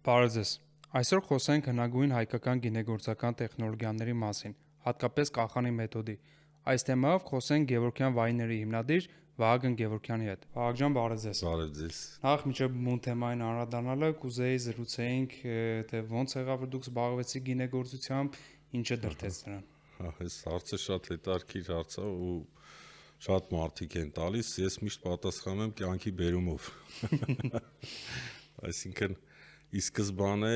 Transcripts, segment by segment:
Բարև ձեզ։ Այսօր խոսենք հնագույն հայկական գինեգործական տեխնոլոգիաների մասին, հատկապես կախանի մեթոդի։ Այս թեմայով խոսենք Գևորգյան վայինների հիմնադիր Վահագն Գևորգյանի հետ։ Վահագն ջան, բարև ձեզ։ Բարև ձեզ։ Նախ միջև մուն թեմային անդրադառնալը կուզեի զրուցեինք, թե ոնց եղավ որ դուք զբաղվեցիք գինեգործությամբ, ինչը դրդեց դրան։ Այս հարցը շատ հետաքրքիր հարց է ու շատ մարդիկ են տալիս, ես միշտ պատասխանում եմ կյանքի բերումով։ Այսինքն ի սկզբանե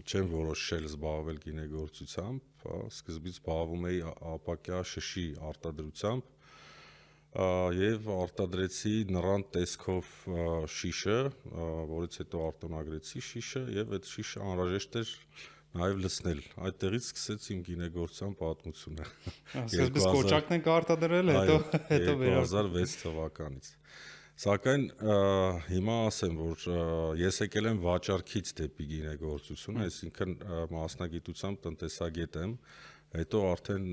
չեմ որոշել զբաղվել գինեգործությամբ, սկզբից զբաղվում էի ապակյա շշի արտադրությամբ եւ արտադրեցի նռան տեսքով շիշը, որից հետո արտոնագրեցի շիշը եւ այդ շիշը անհրաժեշտ էր նաև լցնել։ Այդտեղից սկսեց իմ գինեգործության պատմությունը։ Սկզբից կոճակն եք արտադրել, հետո 2006 թվականից։ Սակայն հիմա ասեմ, որ ես եկել եմ վաճառքից դեպի գինեգործություն, այսինքն մասնագիտությամբ տնտեսագետ եմ, հետո արդեն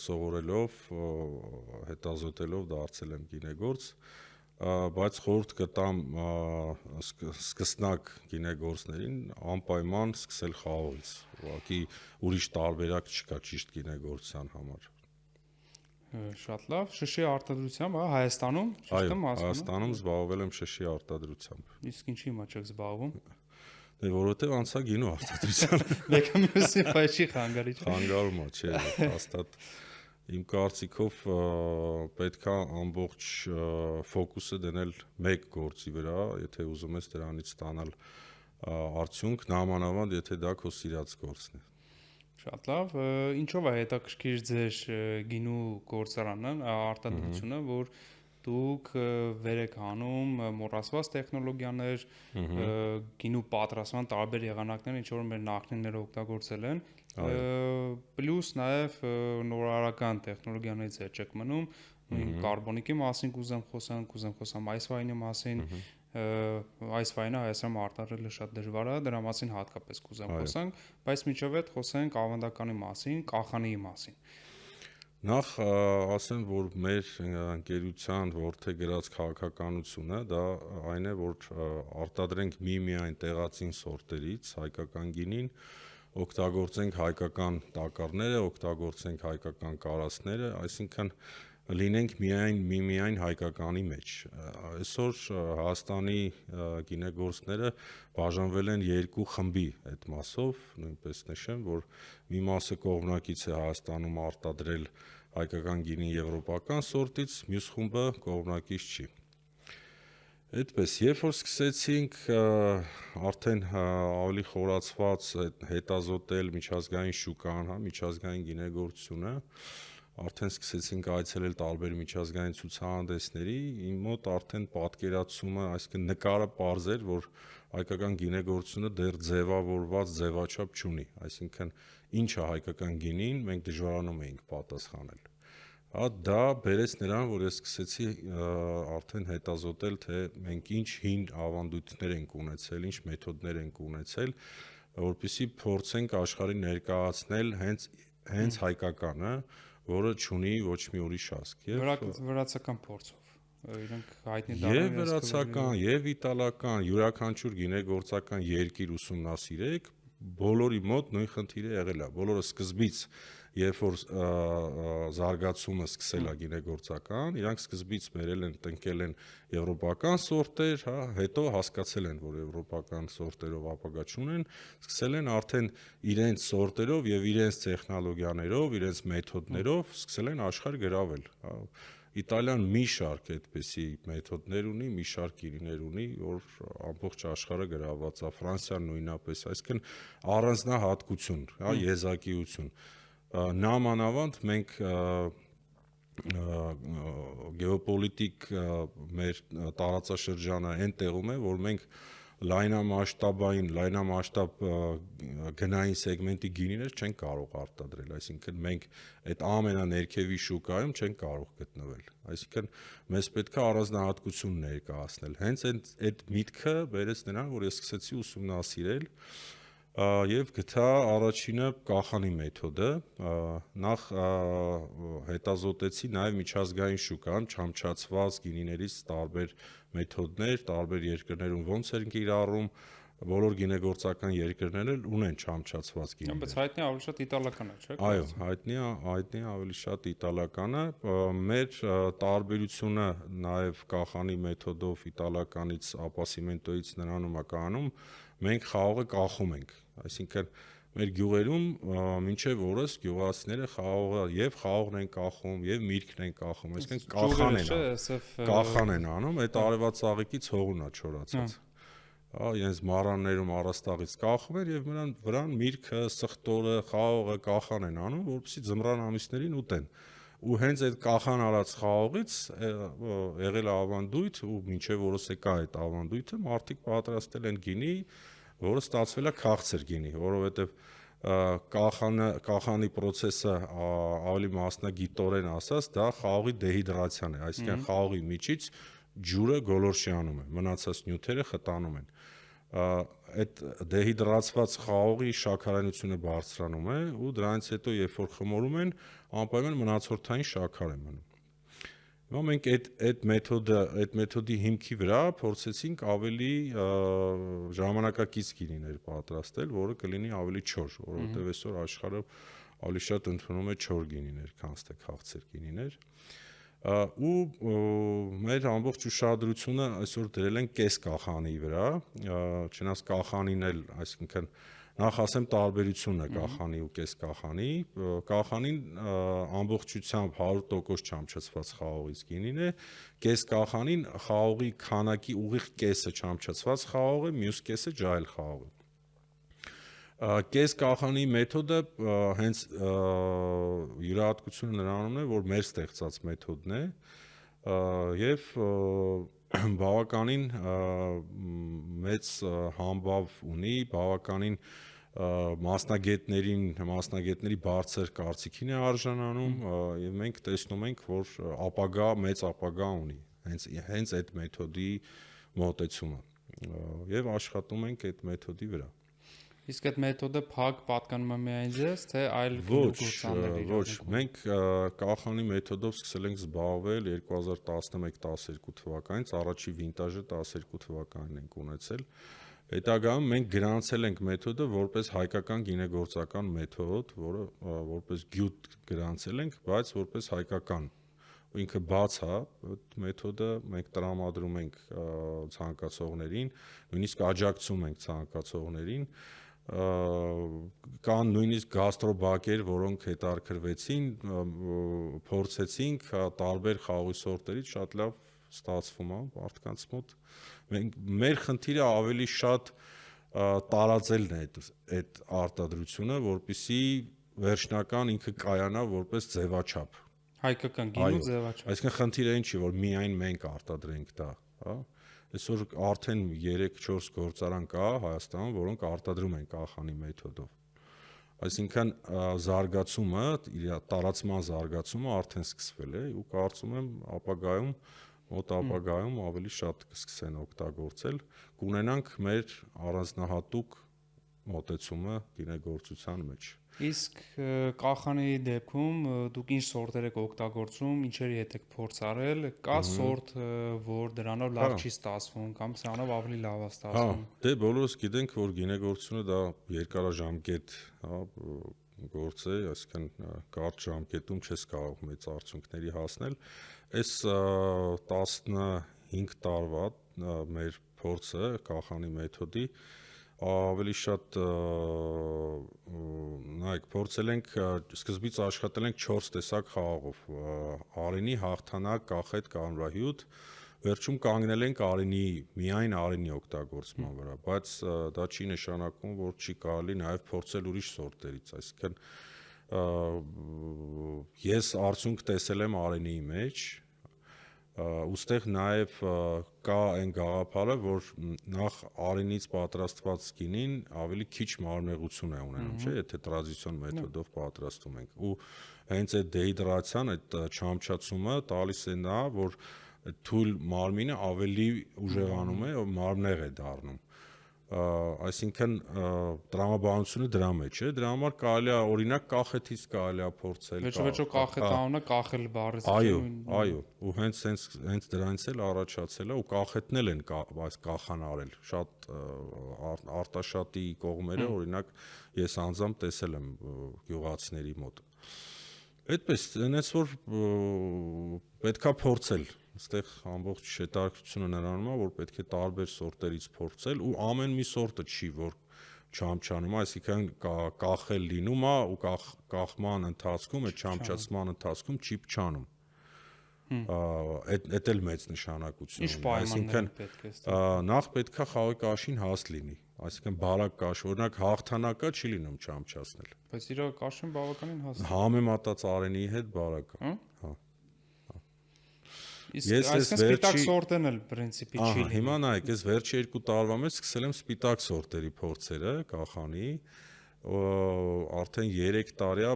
սովորելով, հետազոտելով դարձել եմ գինեգործ, բայց խորհուրդ կտամ սկսնակ գինեգործներին անպայման սկսել խաղողից, ուղղակի ուրիշ տարբերակ չկա ճիշտ գինեգործության համար։ Շատ լավ, շշի արտադրությամբ, Հայաստանում, ճիշտ եմ ասում։ Հայաստանում զբաղվել եմ շշի արտադրությամբ։ Իսկ ինչի հիմա չեք զբաղվում։ Դե որովհետև անցա գինու արտադրության։ Մեկը մյուսի բայց չի խանգարի։ Խանգարում է, չէ, հաստատ իմ կարծիքով պետք է ամբողջ ֆոկուսը դնել մեկ գործի վրա, եթե ուզում ես դրանից ստանալ արդյունք, նամանավանդ եթե դա քո սիրած գործն է։ Շատ լավ, ինչով է հետաքրքիր ձեր գինու գործարանը, արտադրությունը, որ դուք վեր եք հանում մոռացված տեխնոլոգիաներ, գինու պատրաստման տարբեր եղանակներ, ինչ որ մեր նախնիները օգտագործել են, պլյուս նաև նորարարական տեխնոլոգիաներից չեք մնում, կարբոնիկի մասին կուզեմ խոսամ այս վայնի մասին, այս վայնը Հայաստանում արտադրելը շատ դժվար է, դրա մասին հատկապես կուզեմ խոսանք, բայց միջով այդ խոսենք ավանդականի մասին, կախանիի մասին։ Նախ ասեմ, որ մեր ընկերության որդեգրած քաղաքականությունը դա այն է, որ արտադրենք միմիայն տեղացին սորտերից հայկական գինին, օգտագործենք հայկական տակառները, օգտագործենք հայկական կարասները, այսինքն լինենք միմիայն հայկականի մեջ։ Այսօր Հայաստանի գինեգործները բաժանվել են երկու խմբի այդ մասով, նույնպես նշեմ, որ մի մասը կողմնակից է Հայաստանում արտադրել հայկական գինի եվրոպական սորտից, մյուս խումբը կողմնակից չի։ Այդպես, երբ որ սկսեցինք արդեն ավելի խորացված հետազոտել միջազգային շուկան, միջազգային գինեգործությունը, արդեն սկսեցինք այցելել տարբեր միջազգային ցուցահանդեսների, իմ մոտ արդեն պատկերացումը, այսինքն նկարը պարզ էր, որ հայկական գինեգործությունը դեռ ձևավորված ձևաչափ չունի, այսինքն ինչ է հայկական գինին, մենք դժվարանում էինք պատասխանել։ Դա բերեց նրան, որ ես սկսեցի արդեն հետազոտել, թե մենք ինչ հին ավանդույթներ ենք ունեցել, ինչ մեթոդներ ենք ունեցել, որպեսզի փորձենք աշխարհին ներկայացնել հենց հայկականը, որը չունի ոչ մի ուրիշ ազգ։ Վրացական փորձով։ Իրենք հայտնի Եվ վրացական, եւ իտալական, յուրաքանչյուր գինեգործական երկիր ուսումնասիրեք, բոլորի մոտ նույն խնդիրը եղել է։ Բոլորը սկզբից, երբ որ զարգացումը սկսել է գինեգործական, իրանք սկզբից բերել են, տնկել են եվրոպական սորտեր, հետո հասկացել են, որ եվրոպական սորտերով ապագա չունեն, սկսել են արդեն իրենց սորտերով եւ իրենց տեխնոլոգիաներով, իրենց մեթոդներով սկսել են աշխարհ գրավել։ Իտալիան մի շարք այդպիսի մեթոդներ ունի, մի շարք գինիներ ունի, որ ամբողջ աշխարհը գրաված է, Ֆրանսիան նույնապես, այսինքն առանձնահատկություն, եզակիություն։ Նամանավանդ մենք գեոպոլիտիկ մեր տարածաշրջանը այն տեղում է, որ մենք լայնամասշտաբ գնային սեգմենտի գինիներ չենք կարող արտադրել, այսինքն մենք այդ ամենաներքևի շուկայում չենք կարող գտնվել, այսինքն մեզ պետք է առանձնահատկություն ներկայացնել, հենց այդ միտքը բերեց նրան, որ ես սկսեցի ուսումնասիրել եւ գտա առաջինը կախանի մեթոդը, նախ հետազոտեցի նաեւ միջազգային շուկան, չամչացված գինիներից տարբեր մեթոդներ, տարբեր երկրներում ոնց են կիրառում, բոլոր գինեգործական երկրները ունեն չամչացված գինիներ։ Բայց հայտնի ավելի շատ իտալականը, չէ՞։ Այո, հայտնի ավելի շատ իտալականը, մեր տարբերությունը նաև կախանի մեթոդով իտալականից, ապասիմենտոից նրանում է կանում, մենք խաղողը կախում ենք, այսինքն մեր գյուղերում մինչև օրս գյուղացիները խաղողը եւ խաղողն են կախում եւ միրգն են կախում, այսինքն կախան են անում, այդ արևածաղիկից հողունա չորացած։ Իրենց մառաններում առաստաղից կախում են եւ նրան վրան միրգը, սխտորը, խաղողը կախան են անում, որպեսզի ձմռան ամիսներին ուտեն։ Ու հենց այդ կախան արած խաղողից եղել է ավանդույթ ու մինչև օրս է կա այդ ավանդույթը, մարդիկ պատրաստել են գինի, որը ստացվել է քաղցր գինի, որովհետև կախանի process-ը ավելի մասնագիտորեն ասած, դա խաղողի դեհիդրացիան է, այսինքն խաղողի միջից ջուրը գոլորշիանում է, մնացած նյութերը խտանում են։ Այդ դեհիդրացված խաղողի շաքարայնությունը բարձրանում է ու դրանից հետո երբ որ խմորում են, անպայման մնացորդային շաքար է մնում։ Հիմա մենք այդ մեթոդի հիմքի վրա փորձեցինք ավելի ժամանակակից գինիներ պատրաստել, որը կլինի ավելի չոր, որովհետև այսօր աշխարհը ավելի շատ ընդունում է չոր գինիներ, քան թե քաղցր գինիներ։ Ու մեր ամբողջ ուշադրությունը այսօր դրել ենք կես կախանի վրա, չնայած կախանին էլ, այսինքն նախ ասեմ տարբերությունը կախանի ու կես կախանի, կախանին ամբողջությամբ 100% չամչացված խաղողից գինին է, կես կախանին խաղողի քանակի ուղիղ կեսը չամչացված խաղող է, մյուս կեսը ջահել խաղող է։ Կես կախանի մեթոդը հենց յուրահատկությունը նրանում է, որ մեր ստեղծած մեթոդն է եւ բավականին մեծ համբավ ունի, բավականին մասնագետների բարձր կարծիքին է արժանանում եւ մենք տեսնում ենք, որ մեծ ապագա ունի հենց այդ մեթոդի մոտեցումը եւ աշխատում ենք այդ մեթոդի վրա։ Իսկ այդ մեթոդը փակ պատկանում է միայն ձեզ, թե այլ գինեգործանների։ Ոչ, մենք կախանի մեթոդով սկսել ենք զբաղվել 2011-12 թվականից, առաջի վինտաժը 12 թվականին ենք ունեցել։ Հետագայում մենք գրանցել ենք մեթոդը որպես հայկական գինեգործական մեթոդ, որը որպես գյուտ գրանցել ենք, բայց որպես հայկական։ Ինքը բաց է, այդ մեթոդը մենք տրամադրում ենք ցանկացողներին, նույնիսկ աջակցում ենք ցանկացողներին, կան նույնիսկ գաստրոբակեր, որոնք հետաքրքրվեցին, փորձեցինք տարբեր խաղողի սորտերից, շատ լավ ստացվում է մարդկանց մոտ։ Մեր խնդիրը ավելի շատ տարածելն է այդ արտադրությունը, որպեսզի վերջնական ինքը կայանա որպես ձևաչափ։ Հայկական գինու ձևաչափ։ Այսինքն խնդիրը ինչ է, որ միայն մենք արտադրենք դա, հա։ Այսօր արդեն 3-4 գործարան կա Հայաստանում, որոնք արտադրում են կախանի մեթոդով։ Այսինքն զարգացումը, տարածման զարգացումը արդեն սկսվել է ու կարծում եմ մոտ ապագայում ավելի շատ կսկսեն օգտագործել, կունենանք մեր առանձնահատուկ մոտեցումը գինեգործության մեջ։ Իսկ կախանի դեպքում դուք ինչ սորտեր եք օգտագործում, ինչերի հետ եք փորձ արել, կա սորտ, որ դրանով լավ չի ստացվում կամ սրանով ավելի լավ է ստացվում։ Դե բոլորս գիտենք, որ գինեգործությունը դա երկարաժամկետ, հա, գործ է, այսինքն կարճ ժամկետում չես կարող մեծ արդյունքների հասնել։ Այս 15 տարվա մեր փորձը կախանի մեթոդի ավելի շատ նայեք փորձել ենք սկզբից աշխատել ենք 4 տեսակ խաղողով արենի, հաղթանակ, կախետ, կանրահյութ, վերջում կանգնել ենք միայն արենի օգտագործման վրա, բայց դա չի նշանակում, որ չի կարելի նաև փորձել ուրիշ սորտերից, այսինքն ես արդյունք տեսել եմ արենիի մեջ, ուստեղ նաև կա այն գաղափարը, որ նախ արենից պատրաստված գինին ավելի քիչ մարմնեղություն է ունենում, չէ՞, եթե տրադիցիոն մեթոդով պատրաստում ենք։ Ու հենց այդ դեհիդրացիան, այդ չամչացումը տալիս է նա, որ թույլ մարմինը ավելի ուժեղանում է, մարմնեղ է դառնում։ Այսինքն տրամաբանությունը դրա մեջ է, դրա համար կարելի է օրինակ կախետից կարելի է փորձել։ Վերջո կախետ անունը կախել բառից չէ։ Այո, ու հենց դրանից էլ առաջացել է ու կախետն էլ են այս կախան արել։ Շատ արտաշատի կողմերը, օրինակ ես անձամբ տեսել եմ գյուղացիների մոտ։ Այդպես, այնպես որ պետքա փորձել։ Այստեղ ամբողջ հետաքրքրությունը նրանում է, որ պետք է տարբեր սորտերից փորձել ու ամեն մի սորտը չի, որ չամչանում, այսինքն կախել լինում է ու կախման ընթացքում, այդ չամչացման ընթացքում չի փչանում։ Այդ էլ մեծ նշանակություն ունի, այսինքն նախ պետքա խաղի կաշին հաս լինի, այսինքն բարակ կաշ, օրինակ հաղթանակը չի լինում չամչացնել։ Բայց իր կաշին բավականին հաստ է։ Համեմատած Արենի հետ բարակ է։ Այսինքն սպիտակ սորտն էլ պրինցիպի չի լինում։ Հիմա նայեք, ես վերջի 2 տարվա մեջ սկսել եմ սպիտակ սորտերի փորձերը կախանի, արդեն 3 տարի է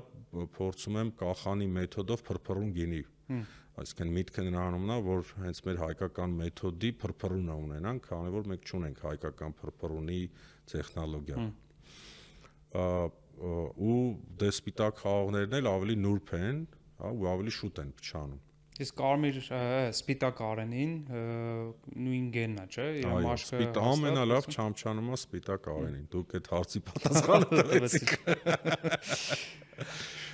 փորձում եմ կախանի մեթոդով փրփռուն գինի։ Այսինքն միտքը նրանումն է, որ հենց մեր հայկական մեթոդի փրփռունը ունենանք, քանի որ մենք չունենք հայկական փրփռունի տեխնոլոգիա։ Ու դե սպիտակ խաղողներն էլ ավելի նուրբ են, ու ավելի շուտ են փչանում։ Իսկ կարմիր սպիտակ Արենին նույն գենն է, չէ՞։ Իր մաշկը ամենալավ չամչանում է սպիտակ Արենին։ Դուք այդ հարցի պատասխանը տվեցիք։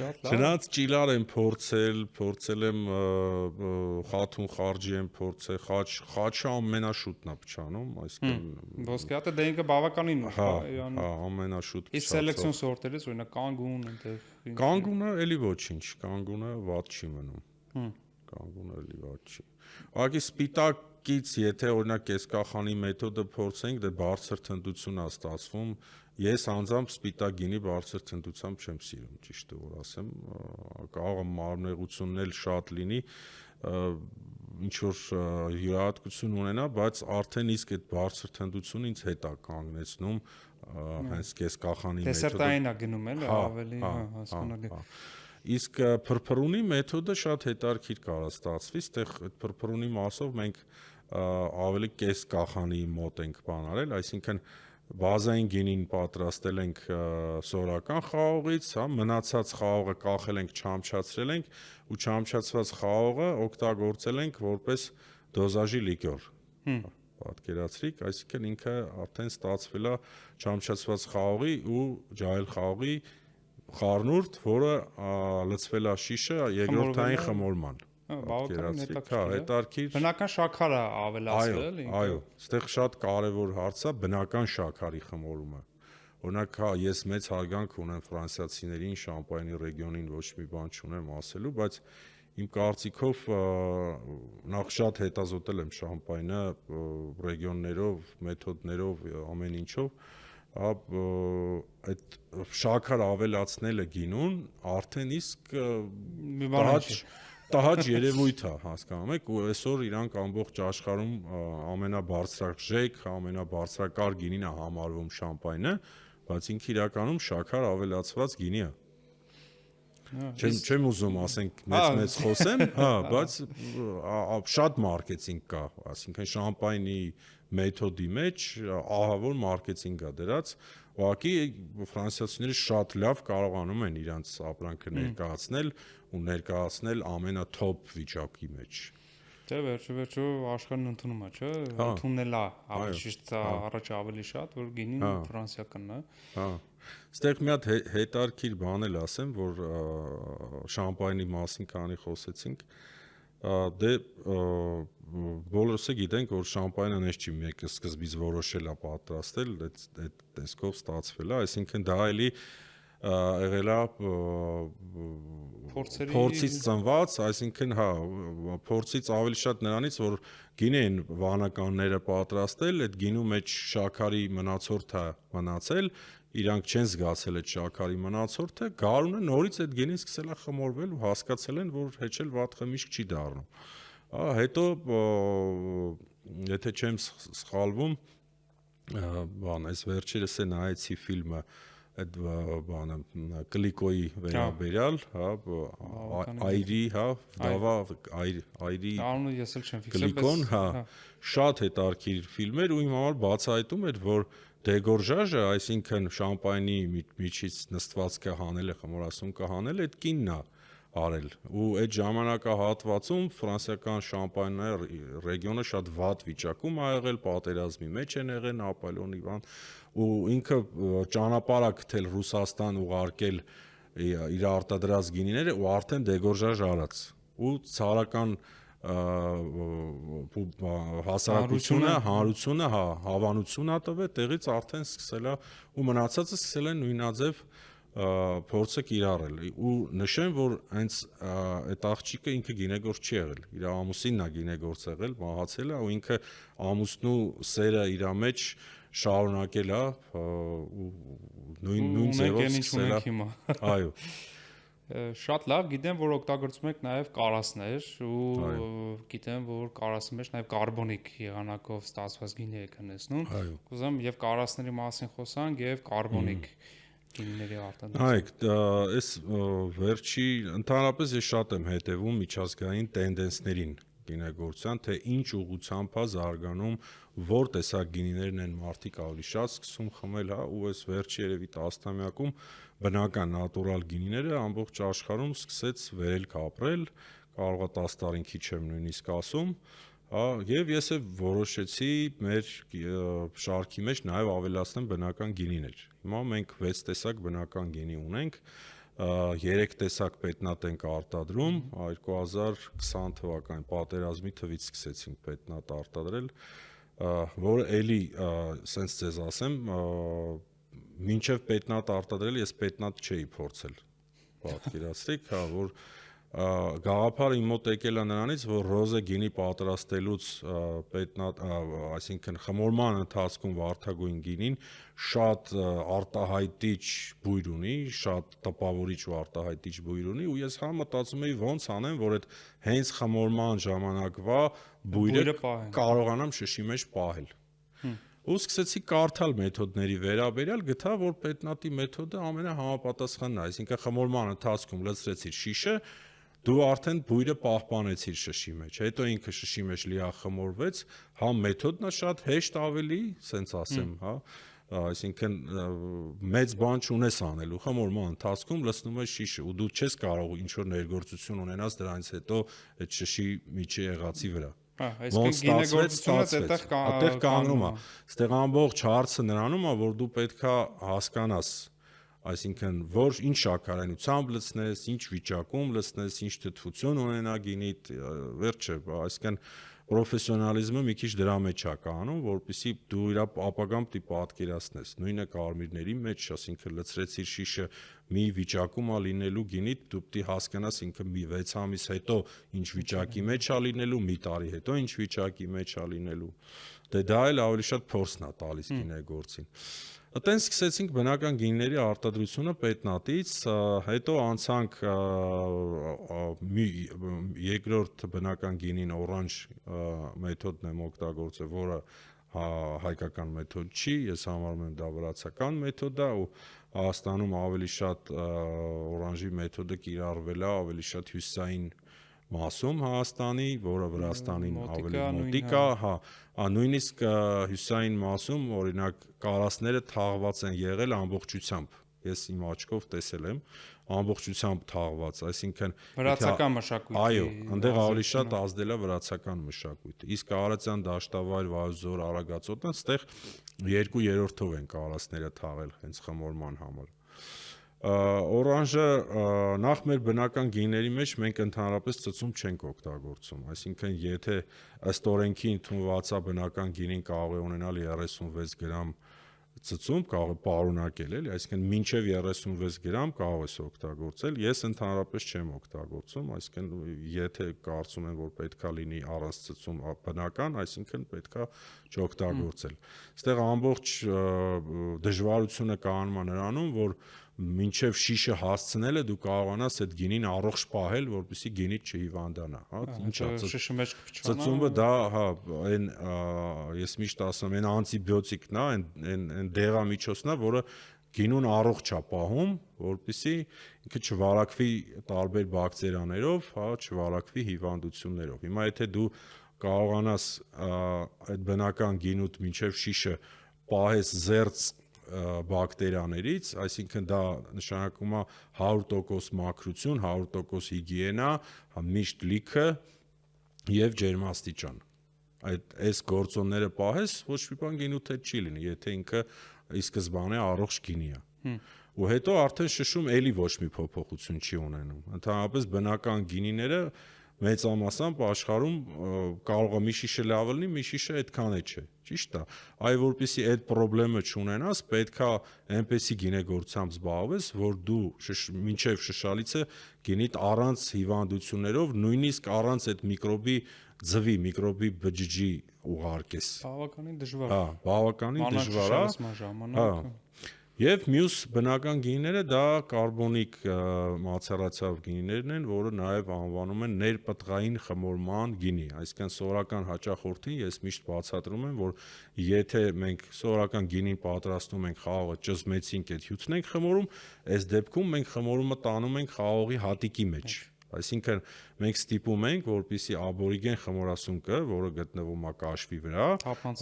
Չնայած ճիլար եմ փորձել եմ խաթուն խարջի եմ փորձել, խաչը ամենաշուտն է փչանում, այսինքն ոսկեհատը դե ինքը բավականին նուրբ է, ամենաշուտ։ Իսկ սելեկցիոն սորտերից օրինակ կանգուն այնտեղ։ Կանգունը էլի ոչինչ, կանգունը վատ չի մնում։ Կանգունը էլի վատ չի։ Ուղղակի սպիտակից եթե օրինակ կեսկախանի մեթոդը փորձենք, դե բարձր թնդություն է ստացվում։ Ես անձամբ սպիտակ գինի բարձր թնդությամբ չեմ սիրում, ճիշտը որ ասեմ, կարող է մարմնեղությունն էլ շատ լինի, ինչ որ յուրահատկություն ունենա, բայց արդեն իսկ այդ բարձր թնդությունը ինձ հետ է կանգնեցնում, հենց կեսկախանի մեթոդը։ Դեսերտային է գնում էլ ավելի հասկանալի։ Իսկ փրփռունի մեթոդը շատ հետաքրքիր կարող է ստացվի, այդտեղ այդ փրփռունի մասով մենք ավելի կես կախանի մոտ ենք բան արել, այսինքն բազային գինին պատրաստել ենք սորական խաղողից, մնացած խաղողը կախել ենք, չամչացրել ենք ու չամչացված խաղողը օգտագործել ենք որպես դոզաժի լիկյոր։ Պատկերացրիք, այսինքն ինքը արդեն ստացվել է չամչացված խաղողի ու ջահել խաղողի խառնուրդ, որը լցվել է շիշը երկրորդային խմորման։ Բավականին հետաքրքիր։ Բնական շաքարը ավելացրել ինքը։ Այո, այստեղ շատ կարևոր հարց է բնական շաքարի խմորումը։ Օրինակ, ես մեծ հարգանք ունեմ ֆրանսիացիներին, Շամպայնի ռեգիոնին ոչ մի բան չունեմ ասելու, բայց իմ կարծիքով նախ շատ հետազոտել եմ Շամպայնը ռեգիոններով, մեթոդներով, ամեն ինչով, այդ շաքար ավելացնելը գինուն արդեն իսկ տհաճ երևույթ է, հասկանում եք, ու այսօր իրանք ամբողջ աշխարհում ամենաբարձրաժեք, ամենաբարձրակար գինին է համարվում շամպայնը, բայց ինքը իրականում շաքար ավելացված գինի է։ Չեմ ուզում ասենք մեծ խոսեմ, բայց շատ մարքեթինգ կա, այսինքն շամպայնի մեթոդի մեջ ահավոր մարքեթինգ է դրած, ուղղակի ֆրանսիացիները շատ լավ կարողանում են իրանց ապրանքը ներկայացնել ու ներկայացնել ամենաթոփ վիճակի մեջ։ Դե վերջո աշխարհն ընդունում է, չէ՞, ընդունել է ավելի ճիշտ առաջ ավելի շատ, որ գինին ֆրանսիականն է։ Այստեղ մի հատ հետաքրքիր բան էլ ասեմ, որ շամպայնի մասին քանի խոսեցինք, դե բոլորս է գիտենք, որ շամպայնը նես չի մեկը սկզբից որոշել է պատրաստել, այդ տեսքով ստացվել է, այսինքն դա էլի եղել է փորձից ծնված, այսինքն փորձից ավելի շատ նրանից, որ գինի են վանականները պատրաստել, այդ գինու մեջ շաքարի մնացորդը մնացել, իրանք չեն զգացել այդ շաքարի մնացորդը, գարունը նորից այդ գինին սկսել է խմորվել ու հասկացել են, որ հեչ էլ վատ խմիչք չի դառնում։ Հետո եթե չեմ սխալվում, այս վերջերս է նայեցի ֆիլմը այդ բանը կլիկոյի վերաբերյալ, հա, այրի, հա, վդավա այրի Անունը ես էլ չեմ ֆիքսել, կլիկոն, հա, շատ հետաքրքիր ֆիլմ էր ու իմ համար բացահայտում էր, որ դեգորժաժը, այսինքն շամպայնի միջից նստվածքը հանելը, խմորասունկը հանելը, այդ կինն է արել ու այդ ժամանակահատվածում ֆրանսիական շամպայնի ռեգիոնը շատ վատ վիճակում ա եղել, պատերազմի մեջ են եղել, Նապոլեոնի բան ու ինքը ճանապարհ ա գտել Ռուսաստան ուղարկել իր արտադրած գինիները ու արդեն դեգորժաժ արած ու ցարական հասարակությունը, հանրությունը, հա, հավանություն ա տվել, տեղից արդեն սկսել ա ու մնացածը սկսել են նույնաձև փորձը կիրառել ու նշեմ, որ հենց այդ աղջիկը ինքը գինեգործ չի եղել, իր ամուսինն է գինեգործ եղել, մահացել է ու ինքը ամուսնու սերը իր մեջ շարունակել է ու նույն ձևով սկսել է, այո, շատ լավ, գիտեմ, որ օգտագործում եք նաև կարասներ ու գիտեմ, որ կարասի մեջ նաև կարբոնիկ եղանակով ստացված գինի եք հնեցնում, կուզեմ եւ կարասների մասին խոսանք եւ կարբոնիկ գինիների արտադրություն։ Այո, այս վերջի ընդհանրապես ես շատ եմ հետևում միջազգային տենդենսներին գինեգործության, թե ինչ ուղղությամբ է զարգանում, որ տեսակ գինիներն են մարդիկ ավելի շատ սկսում խմել, հա, ու այս վերջի երևի 10-ամյակում բնական նատուրալ գինիները ամբողջ աշխարհում սկսեց վերելք ապրել, կարող է 10 տարին քիչ եմ նույնիսկ ասում, հա, եւ ես էլ որոշեցի մեր շարքի մեջ նաեւ ավելացնեմ բնական գինիներ։ Հիմա մենք 6 տեսակ բնական գինի ունենք, 3 տեսակ պետնատ ենք արտադրում, 2020 թվականի պատերազմի թվից սկսեցինք պետնատ արտադրել, որը էլի, սենց ձեզ ասեմ, մինչև պետնատ արտադրել ես պետնատ չէի փորձել, պատկերացրիք, հա, որ գաղափարը իմ մոտ եկել է նրանից, որ ռոզե գինի պատրաստելուց պետնատ, այսինքն խմորման ընթացքում վարդագույն գինին շատ արտահայտիչ բույր ունի, շատ տպավորիչ ու արտահայտիչ բույր ունի ու ես մտածում էի ոնց անեմ, որ այդ հենց խմորման ժամանակվա բույրը կարողանամ շշի մեջ պահել։ Ու սկսեցի կարդալ մեթոդների վերաբերյալ, գտա, որ պետնատի մեթոդը ամենահամապատասխանն է, այսինքն խմորման ընթացքում լցրեցիր շիշը, դու արդեն բույրը պահպանեցիր շշի մեջ, հետո ինքը շշի մեջ լիախմորվեց, հա մեթոդն է շատ հեշտ ավելի, սենց ասեմ, հա, այսինքն մեծ բան չունես անելու, խմորման ընթացքում լցնում ես շիշը ու դու չես կարող ինչ-որ ներգործություն ունենաս դրանից հետո այդ շշի միջի եղածի վրա։ Ոնց գինեգործությունը այդտեղ կանգնում է, այստեղ ամբողջ հարցը նրանում է, որ դու պետքա հասկանաս, այսինքն որ ինչ շաքարայնությամբ լցնես, ինչ վիճակում լցնես, ինչ թթվություն ունենա գինիդ, վերջը, այսինքն պրոֆեսիոնալիզմը մի քիչ դրա մեջ է կանում, որպեսզի դու իր ապագան պիտի պատկերացնես։ Նույնը կարմիրների մեջ, ասինքն լցրեցիր շիշը մի վիճակում ա լինելու գինիդ, դու պիտի հասկանաս ինքը մի 6 ամիս հետո ինչ վիճակի մեջ ա լինելու, մի տարի հետո ինչ վիճակի մեջ ա լինելու։ Դե դա էլ ավելի շատ փորձն է տալիս գինեգործին։ Այդտենց սկսեցինք բնական գինիների արտադրությունը պետնատից, հետո անցանք երկրորդ բնական գինին օրանժ մեթոդն եմ օգտագործել, որը հայկական մեթոդ չի, ես համարում եմ դա վրացական մեթոդ է ու Հայաստանում ավելի շատ օրանժի մեթոդը կիրառվել է ավելի շատ հյուսիսային մասում Հայաստանի, որը Վրաստանին ավելի մոտիկ է, հա, նույնիսկ հյուսիսային մասում, օրինակ, կարասները թաղված են եղել ամբողջությամբ։ Ես իմ աչքով տեսել եմ, ամբողջությամբ թաղված, այսինքն վրացական մշակույթի։ Այո, այնտեղ ավելի շատ ազդել է վրացական մշակույթը։ Իսկ Արարատյան դաշտավայր, Վայոց-Ձոր, Արագածոտն, այստեղ 2/3-ով են կարասները թաղել հենց խմորման համար։ Օրանժը նախ մեր բնական գինիների մեջ մենք ընդհանրապես ծծում չենք օգտագործում, այսինքն եթե ըստ օրենքի ընդունված է բնական գինին կարող է ունենալ 36 գրամ ծծում, կարող է պարունակել, էլի, այսինքն մինչև 36 գրամ կարող ես օգտագործել, ես ընդհանրապես չեմ օգտագործում, այսինքն եթե կարծում եմ, որ պետքա լինի առանց ծծում բնական, այսինքն պետքա չօգտագործել։ Այստեղ ամբողջ դժվարությունը կանում է նրանում, որ մինչև շիշը հասցնելը դու կարողանաս այդ գինին առողջ պահել, որպեսզի գինիդ չհիվանդանա, հա, ինչա շշը մեջ կփչանա։ Ծծումը դա, հա, այն ես միշտ ասում եմ, այն անտիբիոտիկն է, այն դեղամիջոցն է, որը գինուն առողջ է պահում, որպեսզի ինքը չվարակվի տարբեր բակտերիաներով, հա, չվարակվի հիվանդություններով։ Հիմա եթե դու կարողանաս այդ բնական գինուդ մինչև շիշը պահես զերծ բակտերիաներից, այսինքն դա նշանակում է 100% մաքրություն, 100% հիգիենա, միշտ լիքը եւ ջերմաստիճան։ Այս գործոնները պահես, ոչ մի բան գինուդ հետ չի լինի, եթե ինքը ի սկզբանե առողջ գինի է։ Ու հետո արդեն շշում էլի ոչ մի փոփոխություն չի ունենում։ Ընդհանրապես բնական գինիները մեծամասամբ աշխարհում կարող է մի շիշը լավ լինի, մի շիշը այդքան է չէ։ Ճիշտ է։ Այ որպեսզի այդ խնդրեմը չունենաս, պետքա այնպեսի գինեգործությամբ զբաղվես, որ դու մինչև շշալիցը գինիդ առանց հիվանդություններով, նույնիսկ առանց այդ միկրոբի ձվի, միկրոբի բջիջի ուղարկես։ Բավականին դժվար։ Հա, բավականին դժվար է։ Եվ մյուս բնական գինիները դա կարբոնիկ մացերացիա գինիներն են, որը նաև անվանում են ներպտղային խմորման գինի։ Այսինքն սովորական հաճախորդին ես միշտ բացատրում եմ, որ եթե մենք սովորական գինին պատրաստում ենք խաղողը ճզմեցինք, այդ հյութն ենք խմորում, այս դեպքում մենք խմորումը տանում ենք խաղողի հատիկի մեջ։ Այսինքն մենք ստիպում ենք, որպեսզի աբորիգեն խմորասունկը, որը գտնվում է կաշվի վրա,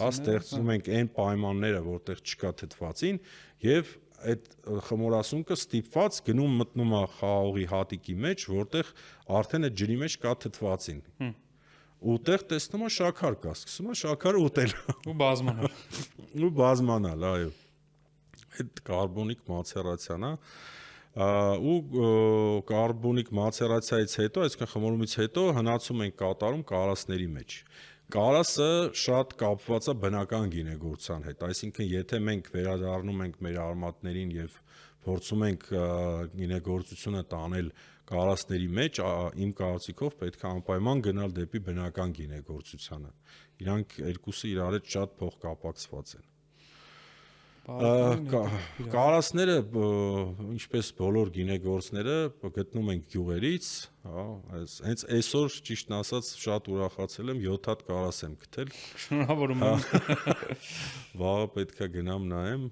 ստեղծում ենք այն պայմանները, որտեղ չկա թթվածին, եւ այդ խմորասունկը ստիպված գնում մտնում է խաղողի հատիկի մեջ, որտեղ արդեն այդ ջրի մեջ կա թթվածին։ Ուտեղ տեսնում է շաքար կա, սկսում է շաքարը ուտել ու բազմանալ։ Ու բազմանալ, այո։ Այդ կարբոնիկ մացերացիան է։ Ու կարբոնիկ մացերացիայից հետո, այսինքն խմորումից հետո հնացում ենք կատարում կարասների մեջ։ Կարասը շատ կապված է բնական գինեգործության հետ, այսինքն եթե մենք վերադառնում ենք մեր արմատներին եւ փորձում ենք գինեգործությունը տանել կարասների մեջ, իմ կարծիքով պետք է անպայման գնալ դեպի բնական գինեգործությանը։ Իրանք երկուսը իրար հետ շատ փոխկապակցված են։ Կարասները, ինչպես բոլոր գինեգործները, գտնում ենք գյուղերից, հա, հենց այսօր ճիշտն ասած շատ ուրախացել եմ 7 հատ կարաս եմ գտել։ Շնորհավորում եմ։ Վաղը պետքա գնամ նայեմ,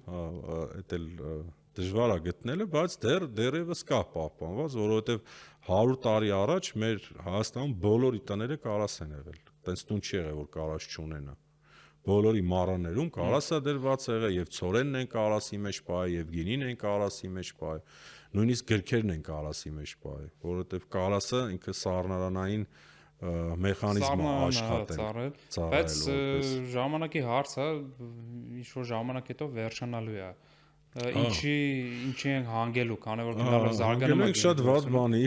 էդ էլ դժվար է գտնելը, բայց դեռևս կա պահպանված, որովհետև 100 տարի առաջ մեր Հայաստանում բոլորի տները կարաս են եղել։ Տենց տուն չի եղել, որ կարաս չունենա։ Բոլորի մառաններում կարասը դրված է եղել, եւ ցորենն են կարասի մեջ պահել, եւ գինին են կարասի մեջ պահել, նույնիսկ գրքերն են կարասի մեջ պահել, որովհետեւ կարասը ինքը սառնարանային մեխանիզմ է աշխատել։ Բայց ժամանակի հարցը ինչ որ ժամանակ հետո վերջանալու է։ Ինչի են հանգելու, քանի որ գնալով զարգանում է շատ վատ բանի։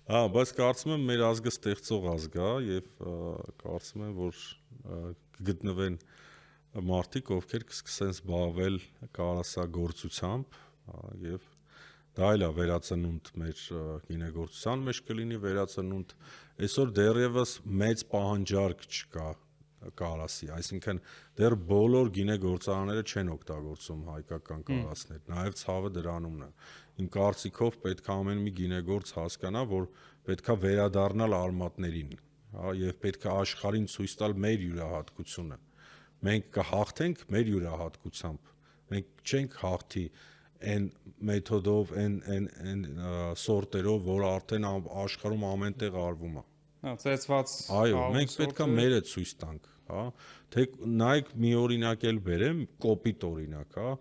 Հա, բայց կարծում եմ մեր ազգը ստեղծող ազգ է եւ կարծում եմ որ կգտնվեն մարդիկ, ովքեր կսկսեն զբաղվել կարասագործությամբ եւ դա էլ է վերածնունդ մեր գինեգործության մեջ կլինի վերածնունդ։ Այսօր դեռևս մեծ պահանջարկ չկա կարասի, այսինքն դեռ բոլոր գինեգործարանները չեն օգտագործում հայկական կարասներ, նաև ցավը դրանումն է։ Իմ կարծիքով պետք է ամեն մի գինեգործ հասկանա, որ պետք է վերադառնալ արմատներին, հա, եւ պետք է աշխարհին ցույց տալ մեր յուրահատկությունը։ Մենք կհաղթենք մեր յուրահատկությամբ։ Մենք չենք հաղթի այն մեթոդով, այն սորտերով, որ արդեն աշխարհում ամենտեղ արվում է։ Հա, ծեծված։ Այո, մենք պետք է մերը ցույց տանք, հա։ Թե նայեք մի օրինակ էլ բերեմ, կոպիտ օրինակ, հա։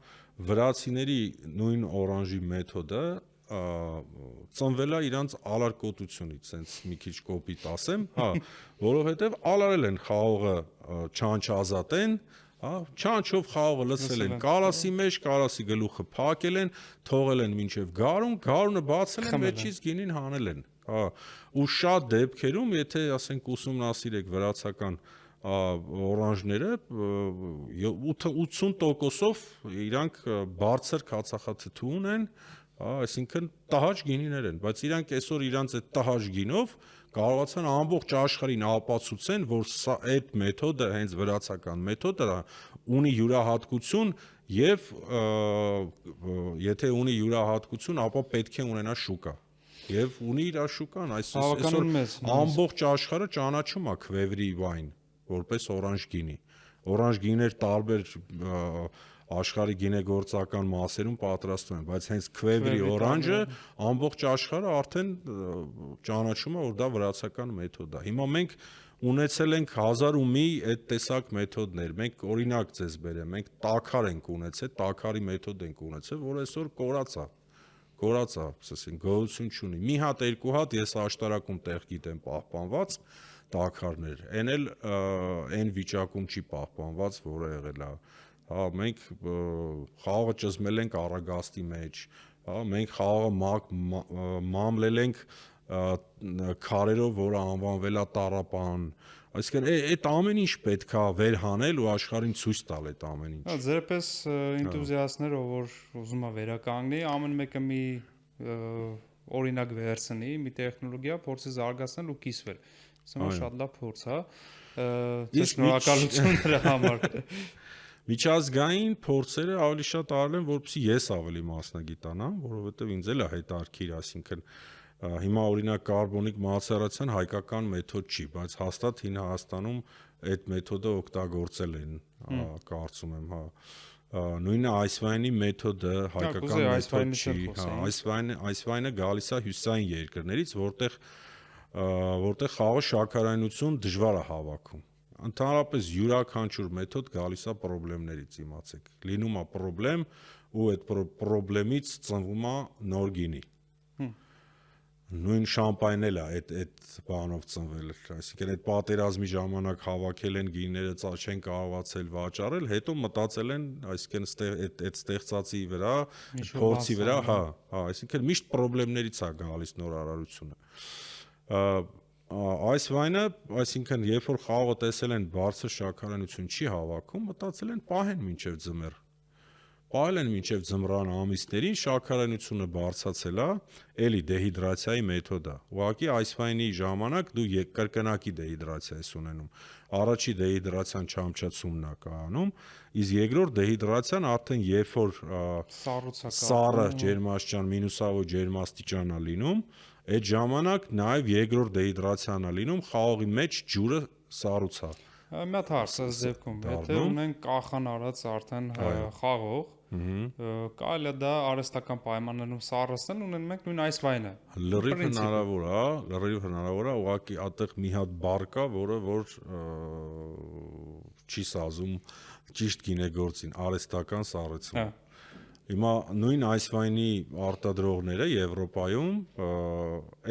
Վրացիների նույն օրանժի մեթոդը ծնվել է իրանց ալարկոտությունից, sense մի քիչ կոպիտ ասեմ, հա, որովհետև ալարել են խաղողը չանչազատեն, հա, չանչով խաղողը լցել են կարասի մեջ, կարասի գլուխը փակել են, թողել են մինչև գարունը բացել են, մեջից գինին հանել են, հա, ու շատ դեպքերում, եթե ասենք ուսումնասիրեք վրացական օրանժները 80%-ով իրանք բարձր քացախաթթու ունեն, այսինքն տհաճ գինիներ են, բայց իրանք այսօր իրանց այդ տհաճ գինով կարողացան ամբողջ աշխարհին ապացուցեն, որ այդ մեթոդը, հենց վրացական մեթոդը ունի յուրահատկություն եւ եթե ունի յուրահատկություն, ապա պետք է ունենա շուկա։ Եվ ունի իր շուկան, այսօր ամբողջ աշխարհը ճանաչում է քվեվրի վայն որպես օրանժ գինի։ Օրանժ գինիներ տարբեր աշխարհի գինեգործական մասերում պատրաստում են, բայց հենց քվեվրի օրանջը ամբողջ աշխարհը արդեն ճանաչում է, որ դա վրացական մեթոդ է։ Հիմա մենք ունեցել ենք 1001 այդ տեսակ մեթոդներ։ Մենք օրինակ ձեզ բերեմ, մենք տաքար ենք ունեցել, տաքարի մեթոդ ենք ունեցել, որ այսօր կորած է, ասենք գոյություն չունի։ Մի հատ, երկու հատ ես աշտարակում տեղ գիտեմ պահպանված տաքարներ, այն էլ այն վիճակում չի պահպանված, որը եղել է։ Հա, մենք խաղը ճզմել ենք Արագաստի մեջ, հա, մենք խաղը մամլել ենք քարերով, որը անվանվել է Տառապան։ Այսինքն այդ ամեն ինչ պետք է վերհանել ու աշխարհին ցույց տալ այդ ամեն ինչ։ Հա, ձերպես ինտուզիաստներ, որ ուզում է վերականգնի, ամեն մեկը մի օրինակ վերցնի, մի տեխնոլոգիա, փորձի զարգացնել ու կիսվել։ Սա շատ լավ փորձ է։ Շնորհակալություն դրա համար։ Միջազգային փորձերը ավելի շատ արել են, որպեսզի ես ավելի մասնագիտանամ, որովհետև ինձ էլ է հետաքրքիր, այսինքն հիմա օրինակ կարբոնիկ մացերացիան հայկական մեթոդ չի, բայց հաստատ հին Հայաստանում այդ մեթոդը օգտագործել են, կարծում եմ, հա։ Նույնը այսվայնի մեթոդը հայկական մեթոդ չի, հա, այսվայնը գալիս է հյուսիսային երկրներից, որտեղ խաղը շաքարայնություն դժվար է հավաքում։ Ընդհանրապես յուրաքանչյուր մեթոդ գալիս է խնդիրներից, իմացեք։ Լինում է խնդրեմ ու այդ խնդրեմից ծնվում է նոր գինի։ Նույն շամպայն էլ է այդ բանով ծնվել, այսինքն այդ պատերազմի ժամանակ հավաքել են գինիները, չեն կարողացել վաճառել, հետո մտածել են, այսինքն այդ ստեղծածի վրա, փորձի վրա, հա, այսինքն միշտ խնդիրներից է գալիս նոր արարությունը։ Այս վայնը, այսինքն երբ որ խաղը տեսել են բարձր շաքարայնություն չի հավաքում, մտածել են պահեն մինչև ձմեռ։ Պահել են մինչև ձմռան ամիսներին, շաքարայնությունը բարձրացել է, էլի դեհիդրացիայի մեթոդ է։ Ուղղակի այս վայնի ժամանակ դու կրկնակի դեհիդրացիա ես ունենում։ Առաջի դեհիդրացիան չամչացումն է կայանում, իսկ երկրորդ դեհիդրացիան արդեն երբ որ սառը ջերմաստիճան, մինուսավոր ջերմաստիճան է լինում, այդ ժամանակ նաև երկրորդ դեհիդրացիան է լինում, խաղողի մեջ ջուրը սառուց է։ Մի հատ հարց այս դեպքում, եթե ունենք կախան արած արդեն խաղող, կարելի է դա արհեստական պայմաններում սառեցնել, ունենք մենք նույն այս վայնը։ Լրիվ հնարավոր է, ուղղակի այդտեղ մի հատ բառ կա, որը որ չի սազում ճիշտ գինեգործին, արհեստական սառեցում։ Հիմա նույն այս վայնի արտադրողները Եվրոպայում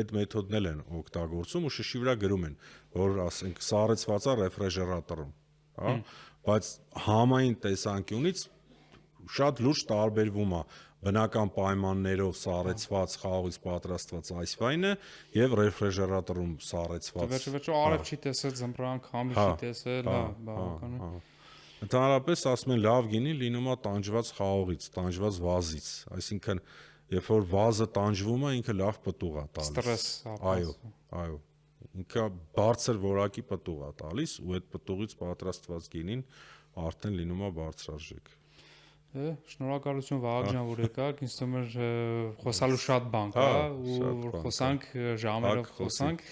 այդ մեթոդն են օգտագործում ու շշի վրա գրում են, որ ասենք սառեցված է ռեֆրեժերատորում, հա, բայց համային տեսանկյունից շատ լուրջ տարբերվում է բնական պայմաններով սառեցված խաղողից պատրաստված այս վայնը եւ ռեֆրեժերատորում սառեցված։ Վերջո արև չի տեսել ձմռան, քամի չի տեսել, հա, բավականին։ Ընդհանրապես ասում են լավ գինի լինում է տանջված խաղողից, տանջված վազից, այսինքն երբ որ վազը տանջվում է, ինքը լավ պտուղ է տալիս։ Ստրես, այո, ինքը բարձր որակի պտուղ է տալիս ու այդ պտուղից պատրաստված գինին արդեն լինում է բարձրարժեք։ Շնորհակալություն Վահագն ջան, որ եկաք, ինձ թվում է խոսալու շատ բան կա ու որ խոսանք ժամերով խոսանք։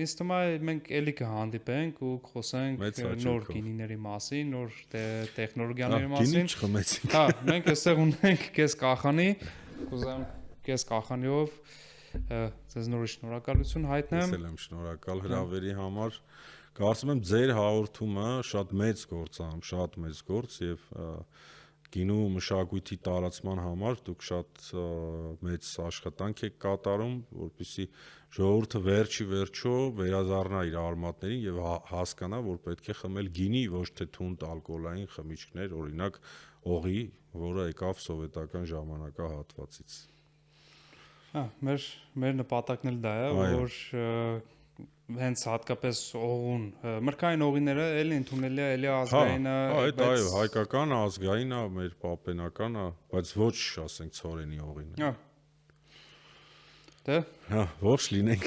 Ինձ թվում է մենք էլի կհանդիպենք ու խոսենք նոր գինիների մասին, նոր տեխնոլոգիաների մասին։ Գինի չխմեցինք։ Հա, մենք այստեղ ունենք կես կախանի, կուզեմ կես կախանիով ձեզ նորից շնորհակալություն հայտնեմ։ Ես էլ եմ շնորհակալ հրավերի համար։ Կարծում եմ ձեր հաղորդումը շատ մեծ գործ է, շատ մեծ գործ եւ գինու մշակույթի տարածման համար դուք շատ մեծ աշխատանք եք կատարում, որպեսզի ժողովուրդը վերջո վերադառնա իր արմատներին եւ հասկանա, որ պետք է խմել գինի, ոչ թե թունդ ալկոհոլային խմիչքներ, օրինակ օղի, որը եկավ սովետական ժամանակահատվածից։ Հա, մեր նպատակն էլ դա է, որ հենց հատկապես օղուն, մրգային օղիները էլի ընդունելի է, էլի ազգայինը, այո, հայկական ազգային է, մեր պապենական է, բայց ոչ, ասենք, ցորենի օղին։ Հա, ողջ լինենք։